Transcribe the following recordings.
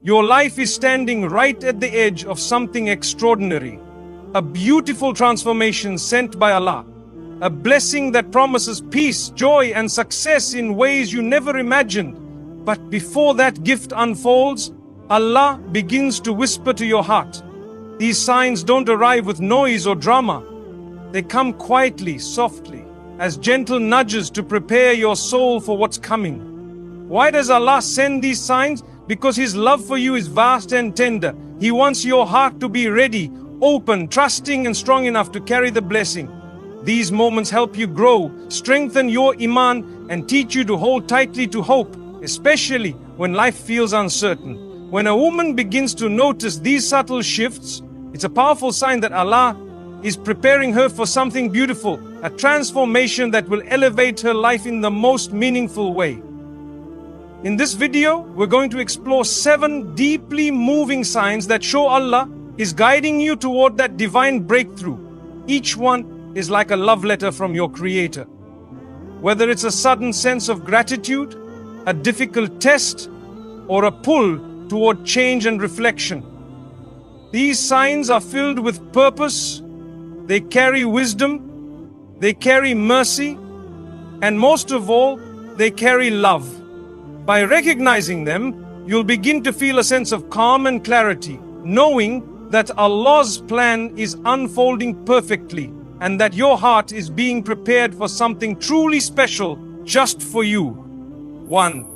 Your life is standing right at the edge of something extraordinary. A beautiful transformation sent by Allah. A blessing that promises peace, joy, and success in ways you never imagined. But before that gift unfolds, Allah begins to whisper to your heart. These signs don't arrive with noise or drama. They come quietly, softly, as gentle nudges to prepare your soul for what's coming. Why does Allah send these signs? Because His love for you is vast and tender. He wants your heart to be ready, open, trusting, and strong enough to carry the blessing. These moments help you grow, strengthen your iman, and teach you to hold tightly to hope, especially when life feels uncertain. When a woman begins to notice these subtle shifts, it's a powerful sign that Allah is preparing her for something beautiful, a transformation that will elevate her life in the most meaningful way. In this video, we're going to explore 7 deeply moving signs that show Allah is guiding you toward that divine breakthrough. Each one is like a love letter from your Creator. Whether it's a sudden sense of gratitude, a difficult test, or a pull toward change and reflection. These signs are filled with purpose, they carry wisdom, they carry mercy, and most of all, they carry love. By recognizing them, you'll begin to feel a sense of calm and clarity, knowing that Allah's plan is unfolding perfectly and that your heart is being prepared for something truly special just for you. 1.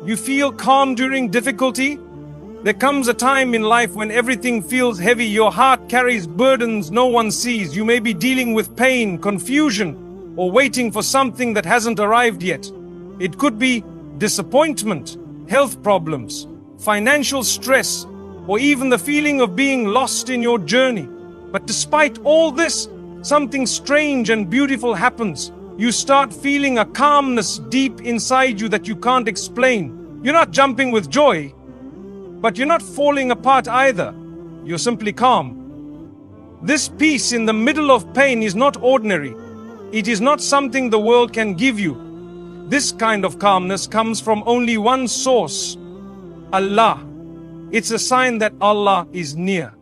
You feel calm during difficulty? There comes a time in life when everything feels heavy, your heart carries burdens no one sees. You may be dealing with pain, confusion, or waiting for something that hasn't arrived yet. It could be disappointment, health problems, financial stress, or even the feeling of being lost in your journey. But despite all this, something strange and beautiful happens. You start feeling a calmness deep inside you that you can't explain. You're not jumping with joy, but you're not falling apart either. You're simply calm. This peace in the middle of pain is not ordinary. It is not something the world can give you. This kind of calmness comes from only one source, Allah. It's a sign that Allah is near.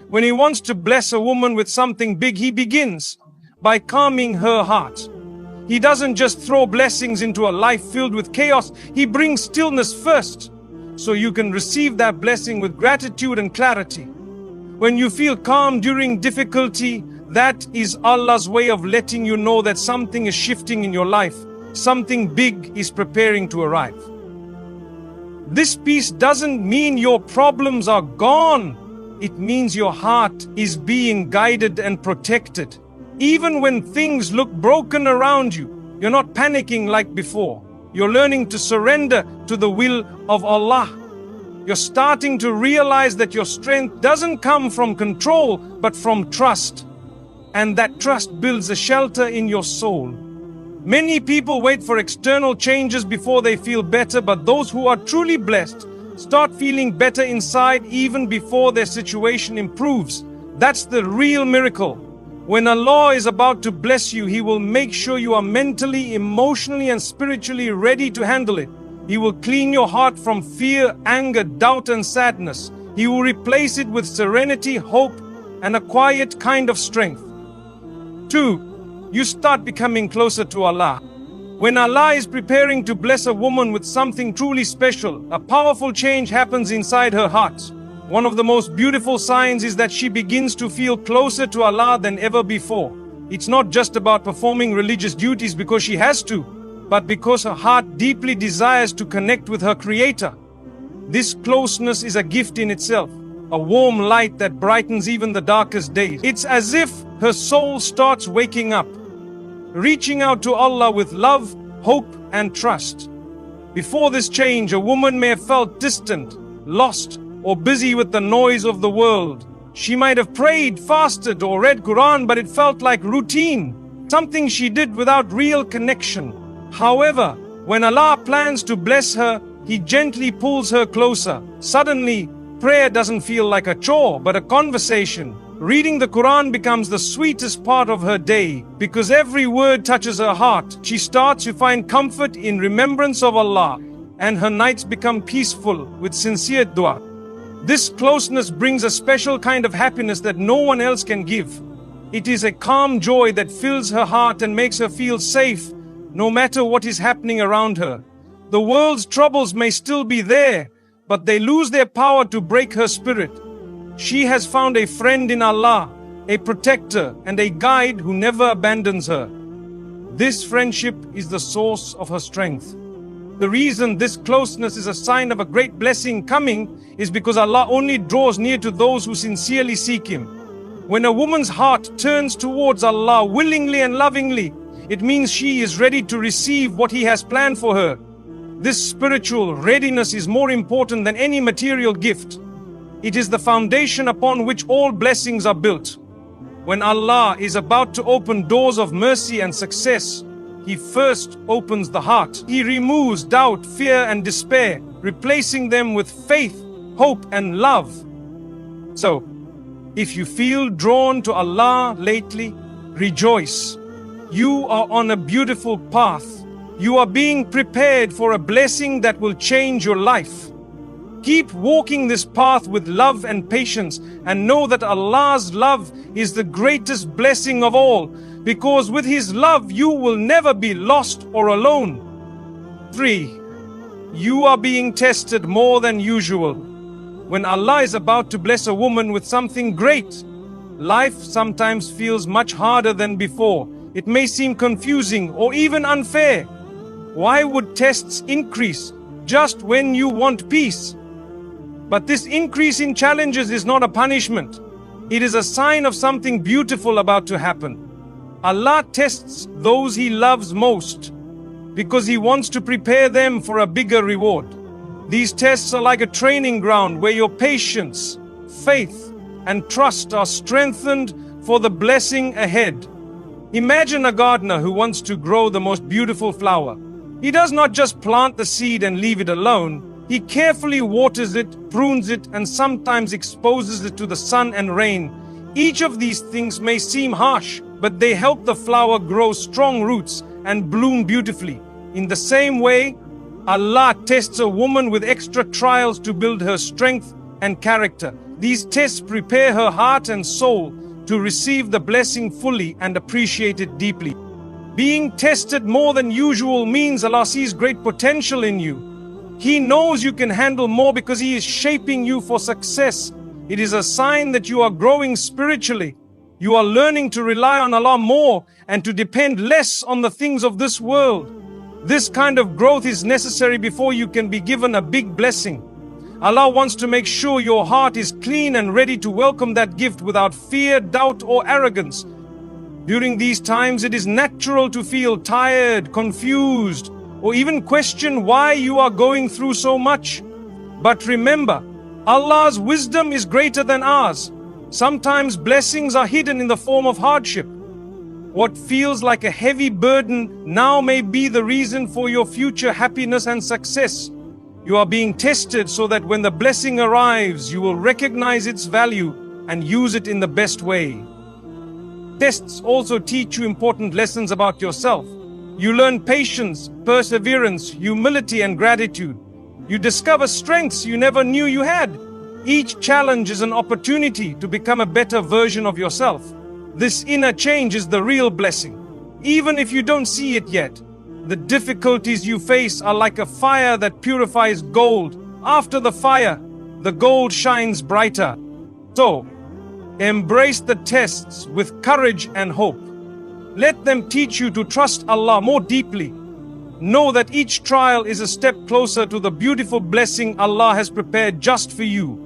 When He wants to bless a woman with something big, He begins by calming her heart. He doesn't just throw blessings into a life filled with chaos. He brings stillness first, so you can receive that blessing with gratitude and clarity. When you feel calm during difficulty, that is Allah's way of letting you know that something is shifting in your life. Something big is preparing to arrive. This peace doesn't mean your problems are gone. It means your heart is being guided and protected. Even when things look broken around you, you're not panicking like before. You're learning to surrender to the will of Allah. You're starting to realize that your strength doesn't come from control, but from trust. And that trust builds a shelter in your soul. Many people wait for external changes before they feel better, but those who are truly blessed start feeling better inside even before their situation improves. That's the real miracle. When Allah is about to bless you, He will make sure you are mentally, emotionally, and spiritually ready to handle it. He will clean your heart from fear, anger, doubt, and sadness. He will replace it with serenity, hope, and a quiet kind of strength. 2. You start becoming closer to Allah. When Allah is preparing to bless a woman with something truly special, a powerful change happens inside her heart. One of the most beautiful signs is that she begins to feel closer to Allah than ever before. It's not just about performing religious duties because she has to, but because her heart deeply desires to connect with her Creator. This closeness is a gift in itself, a warm light that brightens even the darkest days. It's as if her soul starts waking up, reaching out to Allah with love, hope, and trust. Before this change, a woman may have felt distant, lost, or busy with the noise of the world. She might have prayed, fasted, or read Quran, but it felt like routine, something she did without real connection. However, when Allah plans to bless her, He gently pulls her closer. Suddenly, prayer doesn't feel like a chore, but a conversation. Reading the Quran becomes the sweetest part of her day, because every word touches her heart. She starts to find comfort in remembrance of Allah. and her nights become peaceful with sincere dua. This closeness brings a special kind of happiness that no one else can give. It is a calm joy that fills her heart and makes her feel safe, no matter what is happening around her. The world's troubles may still be there, but they lose their power to break her spirit. She has found a friend in Allah, a protector and a guide who never abandons her. This friendship is the source of her strength. The reason this closeness is a sign of a great blessing coming is because Allah only draws near to those who sincerely seek Him. When a woman's heart turns towards Allah willingly and lovingly, it means she is ready to receive what He has planned for her. This spiritual readiness is more important than any material gift. It is the foundation upon which all blessings are built. When Allah is about to open doors of mercy and success, He first opens the heart. He removes doubt, fear and despair, replacing them with faith, hope and love. So, if you feel drawn to Allah lately, rejoice. You are on a beautiful path. You are being prepared for a blessing that will change your life. Keep walking this path with love and patience, and know that Allah's love is the greatest blessing of all, because with His love you will never be lost or alone. 3. You are being tested more than usual. When Allah is about to bless a woman with something great, life sometimes feels much harder than before. It may seem confusing or even unfair. Why would tests increase just when you want peace? But this increase in challenges is not a punishment. It is a sign of something beautiful about to happen. Allah tests those He loves most because He wants to prepare them for a bigger reward. These tests are like a training ground where your patience, faith, and trust are strengthened for the blessing ahead. Imagine a gardener who wants to grow the most beautiful flower. He does not just plant the seed and leave it alone. He carefully waters it, prunes it, and sometimes exposes it to the sun and rain. Each of these things may seem harsh, but they help the flower grow strong roots and bloom beautifully. In the same way, Allah tests a woman with extra trials to build her strength and character. These tests prepare her heart and soul to receive the blessing fully and appreciate it deeply. Being tested more than usual means Allah sees great potential in you. He knows you can handle more because He is shaping you for success. It is a sign that you are growing spiritually. You are learning to rely on Allah more and to depend less on the things of this world. This kind of growth is necessary before you can be given a big blessing. Allah wants to make sure your heart is clean and ready to welcome that gift without fear, doubt, or arrogance. During these times, it is natural to feel tired, confused, or even question why you are going through so much. But remember, Allah's wisdom is greater than ours. Sometimes blessings are hidden in the form of hardship. What feels like a heavy burden now may be the reason for your future happiness and success. You are being tested so that when the blessing arrives, you will recognize its value and use it in the best way. Tests also teach you important lessons about yourself. You learn patience, perseverance, humility, and gratitude. You discover strengths you never knew you had. Each challenge is an opportunity to become a better version of yourself. This inner change is the real blessing. Even if you don't see it yet, the difficulties you face are like a fire that purifies gold. After the fire, the gold shines brighter. So, embrace the tests with courage and hope. Let them teach you to trust Allah more deeply. Know that each trial is a step closer to the beautiful blessing Allah has prepared just for you.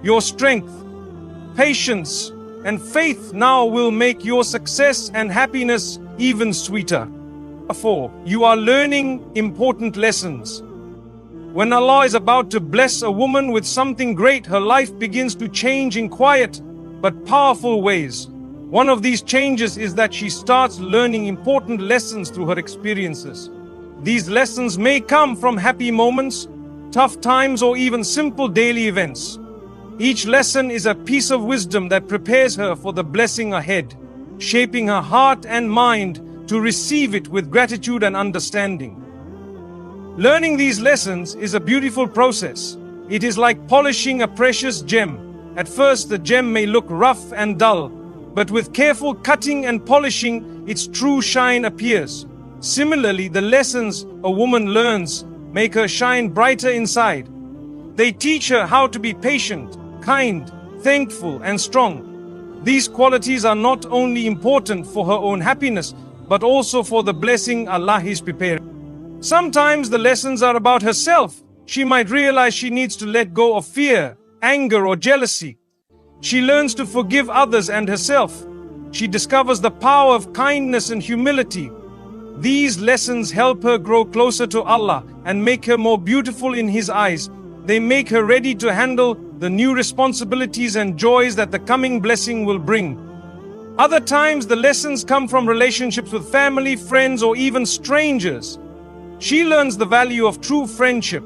Your strength, patience, and faith now will make your success and happiness even sweeter. 4. You are learning important lessons. When Allah is about to bless a woman with something great, her life begins to change in quiet but powerful ways. One of these changes is that she starts learning important lessons through her experiences. These lessons may come from happy moments, tough times, or even simple daily events. Each lesson is a piece of wisdom that prepares her for the blessing ahead, shaping her heart and mind to receive it with gratitude and understanding. Learning these lessons is a beautiful process. It is like polishing a precious gem. At first, the gem may look rough and dull, but with careful cutting and polishing, its true shine appears. Similarly, the lessons a woman learns make her shine brighter inside. They teach her how to be patient, kind, thankful, and strong. These qualities are not only important for her own happiness, but also for the blessing Allah is preparing. Sometimes the lessons are about herself. She might realize she needs to let go of fear, anger, or jealousy. She learns to forgive others and herself. She discovers the power of kindness and humility. These lessons help her grow closer to Allah and make her more beautiful in His eyes. They make her ready to handle the new responsibilities and joys that the coming blessing will bring. Other times, the lessons come from relationships with family, friends, or even strangers. She learns the value of true friendship,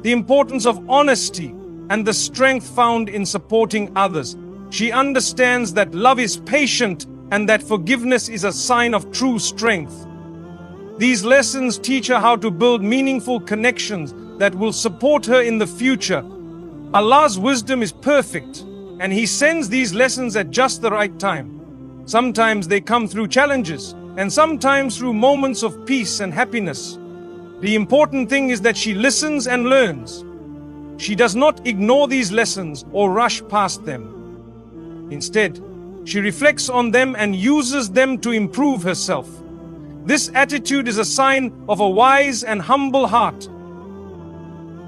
the importance of honesty, and the strength found in supporting others. She understands that love is patient and that forgiveness is a sign of true strength. These lessons teach her how to build meaningful connections that will support her in the future. Allah's wisdom is perfect, and He sends these lessons at just the right time. Sometimes they come through challenges, and sometimes through moments of peace and happiness. The important thing is that she listens and learns. She does not ignore these lessons or rush past them. Instead, she reflects on them and uses them to improve herself. This attitude is a sign of a wise and humble heart.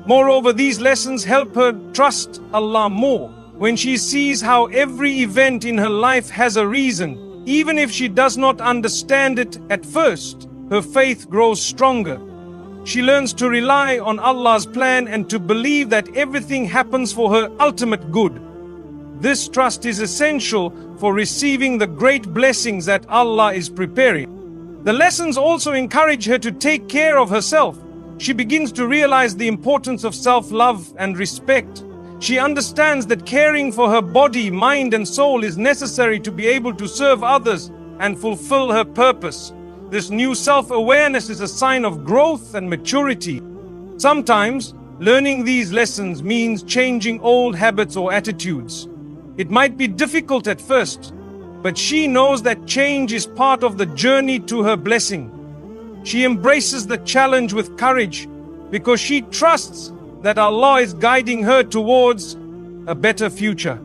Moreover, these lessons help her trust Allah more. When she sees how every event in her life has a reason, even if she does not understand it at first, her faith grows stronger. She learns to rely on Allah's plan and to believe that everything happens for her ultimate good. This trust is essential for receiving the great blessings that Allah is preparing. The lessons also encourage her to take care of herself. She begins to realize the importance of self-love and respect. She understands that caring for her body, mind, and soul is necessary to be able to serve others and fulfill her purpose. This new self-awareness is a sign of growth and maturity. Sometimes, learning these lessons means changing old habits or attitudes. It might be difficult at first, but she knows that change is part of the journey to her blessing. She embraces the challenge with courage because she trusts that Allah is guiding her towards a better future.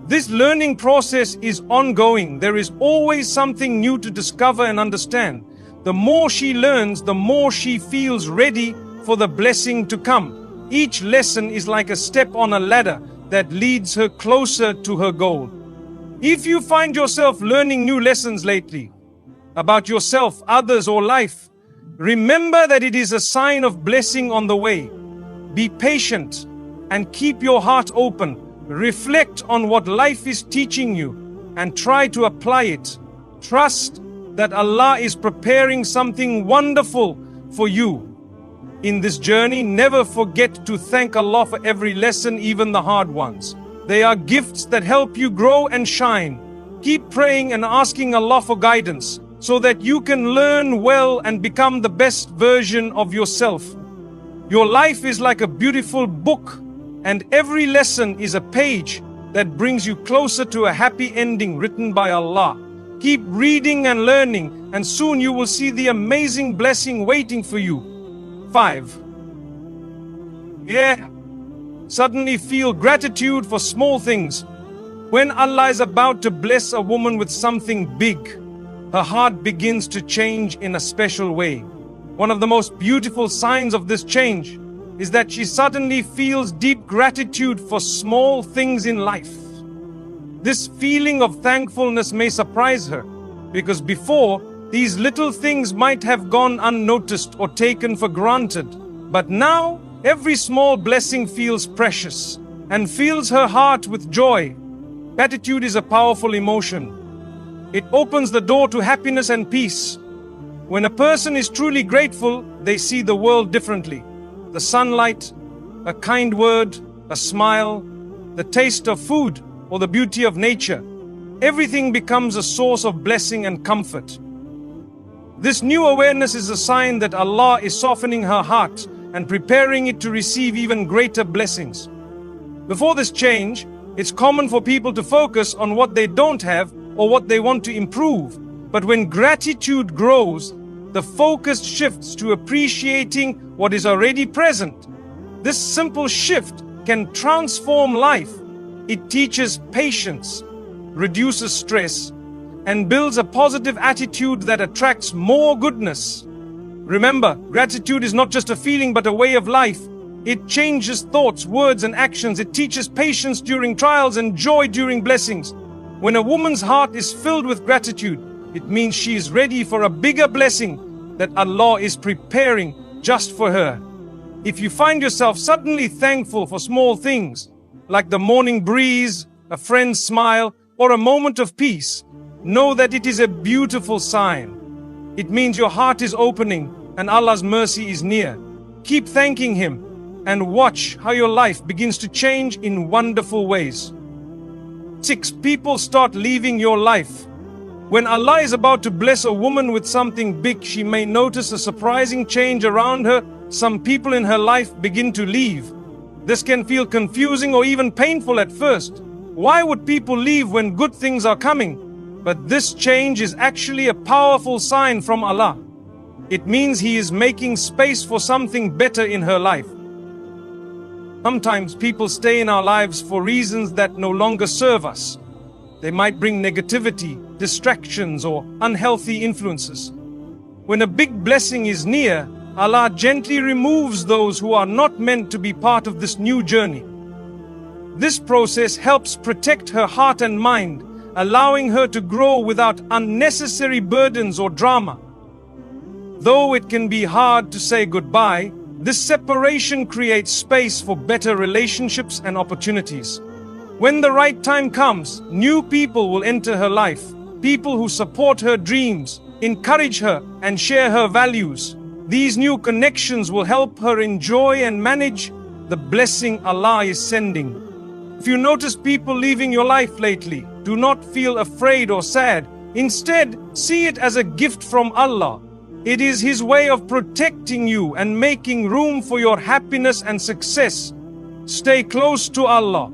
This learning process is ongoing. There is always something new to discover and understand. The more she learns, the more she feels ready for the blessing to come. Each lesson is like a step on a ladder that leads her closer to her goal. If you find yourself learning new lessons lately about yourself, others, or life, remember that it is a sign of blessing on the way. Be patient and keep your heart open. Reflect on what life is teaching you and try to apply it. Trust that Allah is preparing something wonderful for you. In this journey, never forget to thank Allah for every lesson, even the hard ones. They are gifts that help you grow and shine. Keep praying and asking Allah for guidance so that you can learn well and become the best version of yourself. Your life is like a beautiful book, and every lesson is a page that brings you closer to a happy ending written by Allah. Keep reading and learning, and soon you will see the amazing blessing waiting for you. 5. Suddenly feel gratitude for small things. When Allah is about to bless a woman with something big, her heart begins to change in a special way. One of the most beautiful signs of this change is that she suddenly feels deep gratitude for small things in life. This feeling of thankfulness may surprise her, because before, these little things might have gone unnoticed or taken for granted. But now, every small blessing feels precious and fills her heart with joy. Gratitude is a powerful emotion. It opens the door to happiness and peace. When a person is truly grateful, they see the world differently. The sunlight, a kind word, a smile, the taste of food, or the beauty of nature. Everything becomes a source of blessing and comfort. This new awareness is a sign that Allah is softening her heart and preparing it to receive even greater blessings. Before this change, it's common for people to focus on what they don't have or what they want to improve. But when gratitude grows, the focus shifts to appreciating what is already present. This simple shift can transform life. It teaches patience, reduces stress, and builds a positive attitude that attracts more goodness. Remember, gratitude is not just a feeling but a way of life. It changes thoughts, words, and actions. It teaches patience during trials and joy during blessings. When a woman's heart is filled with gratitude, it means she is ready for a bigger blessing that Allah is preparing just for her. If you find yourself suddenly thankful for small things, like the morning breeze, a friend's smile, or a moment of peace, know that it is a beautiful sign. It means your heart is opening and Allah's mercy is near. Keep thanking Him and watch how your life begins to change in wonderful ways. 6. People start leaving your life. When Allah is about to bless a woman with something big, she may notice a surprising change around her. Some people in her life begin to leave. This can feel confusing or even painful at first. Why would people leave when good things are coming? But this change is actually a powerful sign from Allah. It means He is making space for something better in her life. Sometimes people stay in our lives for reasons that no longer serve us. They might bring negativity, distractions, or unhealthy influences. When a big blessing is near, Allah gently removes those who are not meant to be part of this new journey. This process helps protect her heart and mind, allowing her to grow without unnecessary burdens or drama. Though it can be hard to say goodbye, this separation creates space for better relationships and opportunities. When the right time comes, new people will enter her life, people who support her dreams, encourage her, and share her values. These new connections will help her enjoy and manage the blessing Allah is sending. If you notice people leaving your life lately, do not feel afraid or sad. Instead, see it as a gift from Allah. It is His way of protecting you and making room for your happiness and success. Stay close to Allah.